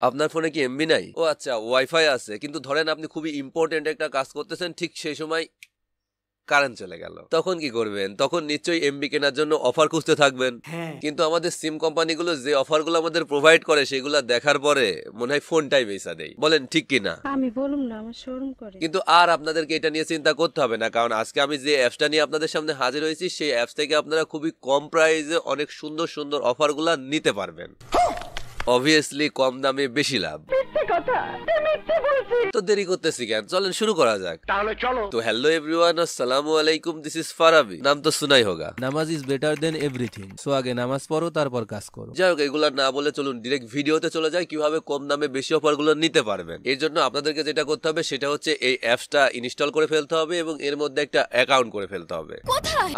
আপনার ফোনে কি এমবি নাই? ও আচ্ছা, ওয়াইফাই আছে, কিন্তু ধরেন আপনি খুবই ইম্পর্টেন্ট একটা কাজ করতেছেন, ঠিক সেই সময় কারেন্ট চলে গেল, তখন কি করবেন? তখন নিশ্চয়ই এমবি কেনার জন্য অফার খুঁজতে থাকবেন। হ্যাঁ। কিন্তু আমাদের সিম কোম্পানিগুলো যে অফারগুলো আমাদের প্রোভাইড করে সেগুলো দেখার পরে মনে হয় ফোনটাই বেচা দেয়। বলেন ঠিক কিনা? আমি বলুম না, আমার শোরুম করে। কিন্তু আর আপনাদেরকে এটা নিয়ে চিন্তা করতে হবে না, কারণ আজকে আমি যে অ্যাপসটা নিয়ে আপনাদের সামনে হাজির হয়েছি সেই অ্যাপস থেকে আপনারা খুবই কম প্রাইসে অনেক সুন্দর সুন্দর অফারগুলো নিতে পারবেন। অবভিয়াসলি কম দামে বেশি লাভ। তো দেরি করতেছি কেন, চলেন শুরু করা যাক। তাহলে চলো। তো হ্যালো এভরিওয়ান, আসসালামু আলাইকুম, দিস ইজ ফারাবি। নাম তো শুনাই হোগা। নামাজ is better than everything, so আগে নামাজ পড়ো তারপর কাজ করো। যাই হোক, এগুলা না বলে চলুন ডিরেক্ট ভিডিওতে চলে যায় কিভাবে কম দামে বেশি অফারগুলো নিতে পারবেন। এর জন্য আপনাদেরকে যেটা করতে হবে সেটা হচ্ছে এই অ্যাপসটা ইনস্টল করে ফেলতে হবে এবং এর মধ্যে একটা অ্যাকাউন্ট করে ফেলতে হবে।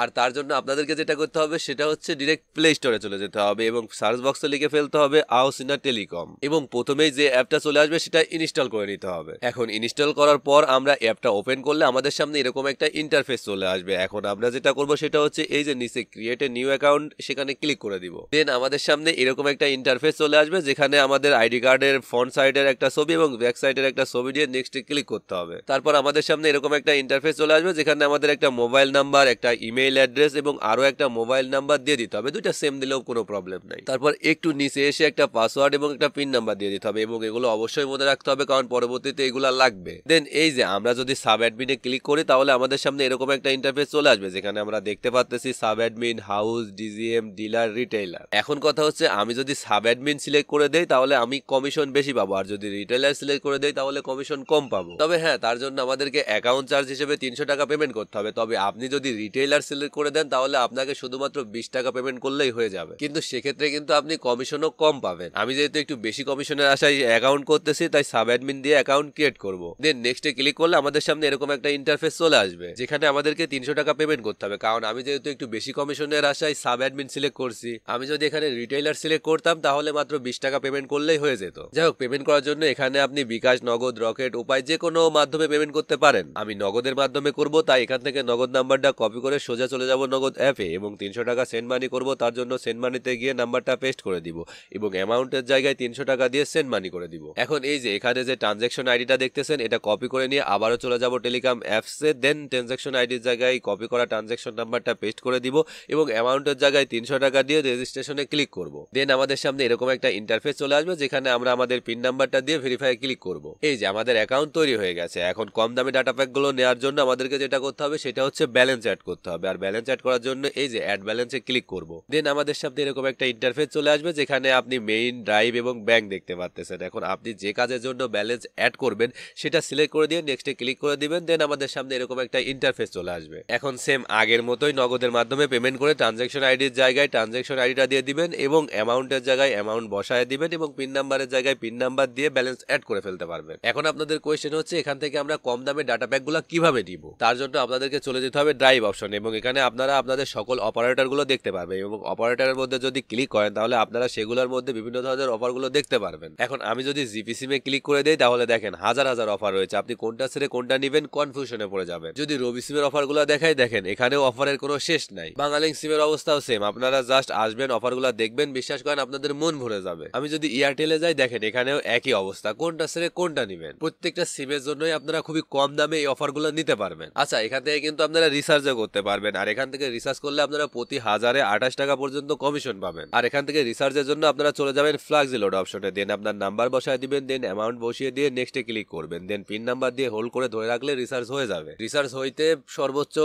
আর তার জন্য আপনাদেরকে যেটা করতে হবে সেটা হচ্ছে ডিরেক্ট প্লে স্টোরে চলে যেতে হবে এবং সার্চ বক্সে লিখে ফেলতে হবে আউসিনা টেলিকম এবং প্রথমেই যে অ্যাপটা চলে আসবে সেটা ইনস্টল করে নিতে হবে। এখন ইনস্টল করার পর আমরা অ্যাপটা ওপেন করলে আমাদের সামনে এরকম একটা ইন্টারফেস চলে আসবে। এখন আমরা যেটা করব সেটা হচ্ছে এই যে নিচে ক্রিয়েট এ নিউ অ্যাকাউন্ট, সেখানে ক্লিক করে দিব। দেন আমাদের সামনে এরকম একটা ইন্টারফেস চলে আসবে যেখানে আমাদের আইডি কার্ডের ফ্রন্ট সাইডের একটা ছবি এবং ব্যাক সাইডের একটা ছবি দিয়ে নেক্সট ক্লিক করতে হবে। তারপর আমাদের সামনে এরকম একটা ইন্টারফেস চলে আসবে যেখানে আমাদের একটা মোবাইল নাম্বার, একটা ইমেইল অ্যাড্রেস এবং আরো একটা মোবাইল নাম্বার দিয়ে দিতে হবে। দুইটা সেম দিলেও কোনো প্রবলেম নাই। তারপর একটু নিচে এসে একটা পাসওয়ার্ড এবং একটা পিন নাম্বার দিয়ে দিতে হবে এবং এগুলো অবশ্যই মনে রাখতে হবে কারণ পরবর্তীতে এগুলো লাগবে। দেন এই যে আমরা যদি সাব অ্যাডমিনে ক্লিক করি তাহলে আমাদের সামনে এরকম একটা ইন্টারফেস চলে আসবে যেখানে আমরা দেখতে পাচ্ছি sub admin, house, DGM, dealer, retailer. এখন কথা হচ্ছে আমি যদি সাব অ্যাডমিন সিলেক্ট করে দেই তাহলে আমি কমিশন বেশি পাবো, আর যদি রিটেইলার সিলেক্ট করে দেই তাহলে কমিশন কম পাবো। তবে হ্যাঁ, তার জন্য আমাদেরকে অ্যাকাউন্ট চার্জ হিসেবে 300 টাকা পেমেন্ট করতে হবে। তবে আপনি যদি রিটেইলার সিলেক্ট করে দেন তাহলে আপনাকে শুধুমাত্র 20 টাকা পেমেন্ট করলেই হয়ে যাবে, কিন্তু সেক্ষেত্রে কিন্তু আপনি কমিশনও কম পাবেন। আমি যেহেতু একটু বেশি কমিশনের আশায় অ্যাকাউন্ট করতেছি তাই সাব অ্যাডমিন দিয়ে অ্যাকাউন্ট ক্রিয়েট করব। দেন নেক্সটে ক্লিক করলে আমাদের সামনে এরকম একটা ইন্টারফেস চলে আসবে যেখানে আমাদেরকে 300 টাকা পেমেন্ট করতে হবে, কারণ আমি যেহেতু একটু বেশি কমিশনের আশায় সাব অ্যাডমিন সিলেক্ট করছি। আমি যদি এখানে রিটেইলার সিলেক্ট করতাম তাহলে মাত্র 20 টাকা পেমেন্ট করলেই হয়ে যেত। যাই হোক, পেমেন্ট করার জন্য এখানে আপনি বিকাশ, নগদ, রকেট, উপায় যে কোনো মাধ্যমে পেমেন্ট করতে পারেন। আমি নগদের মাধ্যমে করব, তাই এখান থেকে নগদ নাম্বারটা কপি করে সোজা চলে যাব নগদ অ্যাপে এবং 300 টাকা সেন্ড মানি করব। তার জন্য সেন্ড মানিতে গিয়ে নাম্বারটা পেস্ট করে দিব এবং অ্যামাউন্টের জায়গায় 300 টাকা দিয়ে সেন্ড মানি করে দিব। এখন এই যে এখানে যে ট্রানজ্যাকশন আইডিটা দেখতেছেন এটা কপি করে নিয়ে আবারও চলে যাব টেলিকম অ্যাপসে। দেন ট্রানজ্যাকশন আইডির জায়গায় কপি করা ট্রানজ্যাকশন নাম্বারটা পেস্ট করে দিব এবং অ্যামাউন্টের জায়গায় 300 টাকা দিয়ে রেজিস্ট্রেশনে ক্লিক করব। দেন আমাদের সামনে এরকম একটা ইন্টারফেস চলে আসবে যেখানে আমরা আমাদের পিন নাম্বারটা দিয়ে ভেরিফাই ক্লিক করব। এই যে আমাদের অ্যাকাউন্ট তৈরি হয়ে গেছে। এখন কম দামি ডাটা প্যাকগুলো নেওয়ার জন্য আমাদেরকে যেটা করতে হবে সেটা হচ্ছে ব্যালেন্স অ্যাড করতে হবে, আর ব্যালেন্স অ্যাড করার জন্য এই যে অ্যাড ব্যালেন্সে ক্লিক করব। দেন আমাদের সামনে এরকম একটা ইন্টারফেস চলে আসবে যেখানে আপনি মেইন, ড্রাইভ এবং ব্যাংক দেখতে পাচ্ছেন। এখন আপনি যে কাজের জন্য ব্যালেন্স অ্যাড করবেন সেটা সিলেক্ট করে দিয়ে নেক্সটে ক্লিক করে দিবেন। দেন আমাদের সামনে এরকম একটা ইন্টারফেস চলে আসবে। এখন সেম আগের মতোই নগদের মাধ্যমে পেমেন্ট করে ট্রানজ্যাকশন আইডির জায়গায় ট্রানজ্যাকশন আইডিটা দিয়ে দিবেন এবং অ্যামাউন্টের জায়গায় অ্যামাউন্ট বসায় দিবেন এবং পিন নাম্বারের জায়গায় পিন নাম্বার দিয়ে ব্যালেন্স অ্যাড করে ফেলতে পারবেন। এখন আপনাদের কোয়েশ্চেন হচ্ছে এখান থেকে আমরা কম দামে ডাটা প্যাকগুলো কিভাবে নিব। তার জন্য আপনাদেরকে চলে যেতে হবে ড্রাইভ অপশন এবং এখানে আপনারা আপনাদের সকল অপারেটরগুলো দেখতে পারবেন এবং অপারেটরের মধ্যে যদি ক্লিক করেন তাহলে আপনারা সেগুলোর মধ্যে বিভিন্ন ধরনের অফারগুলো দেখতে পারবেন। এখন আমি যদি জিপি সিমে ক্লিক করে দেই তাহলে দেখেন হাজার হাজার অফার রয়েছে, আপনি কোনটা ছেড়ে কোনটা নেবেন কনফিউশনে পড়ে যাবেন। যদি রবি সিমের অফারগুলো দেখাই দেখেন এখানেও অফারের কোনো শেষ নাই। বাংলালিংক সিমের অবস্থাও সেম, আপনারা জাস্ট আসবেন, অফারগুলো দেখবেন, বিশ্বাস করেন আপনাদের মন ভরে যাবে। আমি যদি এয়ারটেলে যাই দেখেন এখানেও একই অবস্থা, কোনটা ছেড়ে কোনটা নেবেন। প্রত্যেকটা সিমের জন্যই আপনারা খুবই কম দামে এই অফারগুলো নিতে পারবেন। আচ্ছা, এখান থেকে কিন্তু আপনারা রিসার্চও করতে পারবেন, আর এখান থেকে রিসার্চ করলে আপনারা প্রতি 1028 টাকা পর্যন্ত কমিশন পাবেন। আর এখান থেকে রিসার্চের জন্য আপনারা চলে যাবেন ফ্লাক্সি লোড অপশনে। দেন আপনার নাম্বার বসায় দিবেন, দেন অ্যামাউন্ট বসিয়ে দিয়ে নেক্সটে ক্লিক করবেন। দেন পিন নাম্বার দিয়ে হোল্ড করে ধরে রাখলে রিসার্চ হয়ে যাবে। রিসার্চ হইতে সর্বোচ্চ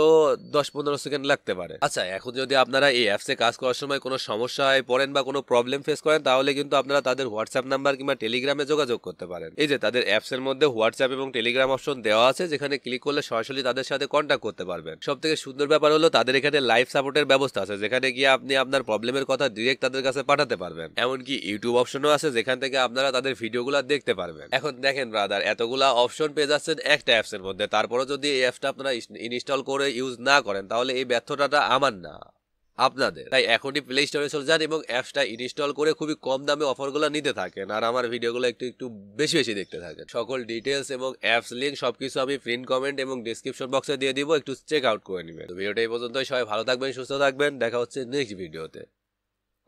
10-15 সেকেন্ড লাগতে পারে। আচ্ছা, এখন যদি আপনারা এই অ্যাপসে কাজ করার সময় কোনো সমস্যায় পড়েন বা কোনো প্রবলেম ফেস করেন তাহলে কিন্তু আপনারা তাদের হোয়াটসঅ্যাপ নাম্বার কিংবা টেলিগ্রামে যোগাযোগ করতে পারেন। এই যে তাদের অ্যাপসের মধ্যে হোয়াটসঅ্যাপ এবং টেলিগ্রাম অপশন দেওয়া আছে যেখানে ক্লিক করলে সরাসরি তাদের সাথে কন্ট্যাক্ট করতে পারবেন। সব থেকে সুন্দর ব্যাপার হলো তাদের এখানে লাইভ সাপোর্টের ব্যবস্থা আছে যেখানে গিয়ে আপনি আপনার প্রবলেমের কথা ডিরেক্ট তাদের কাছে পাঠাতে পারবেন। এমনকি ইউটিউব অপশনও আছে যেখান থেকে আপনারা তাদের ভিডিওগুলো দেখতে পারবেন। এখন দেখেন ব্রাদার, এতগুলা অপশন পেয়ে যাচ্ছেন একটা অ্যাপসের মধ্যে, তারপরও যদি এই অ্যাপসটা আপনারা ইনস্টল করে ইউজ না করেন তাহলে এই ব্যর্থতাটা আমার না, আপনাদের। তাই এখনই প্লে স্টোরে চলে যান এবং অ্যাপসটা ইনস্টল করে খুবই কম দামে অফারগুলো নিতে থাকেন আর আমার ভিডিওগুলো একটু একটু বেশি বেশি দেখতে থাকেন। সকল ডিটেলস এবং অ্যাপস লিঙ্ক সবকিছু আমি প্রিন্ট কমেন্ট এবং ডিসক্রিপশন বক্সে দিয়ে দিব, একটু চেক আউট করে নেবেন। তো ভিডিওটা এই পর্যন্তই, সবাই ভালো থাকবেন, সুস্থ থাকবেন, দেখা হচ্ছে নেক্সট ভিডিওতে।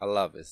আল্লাহ হাফেজ।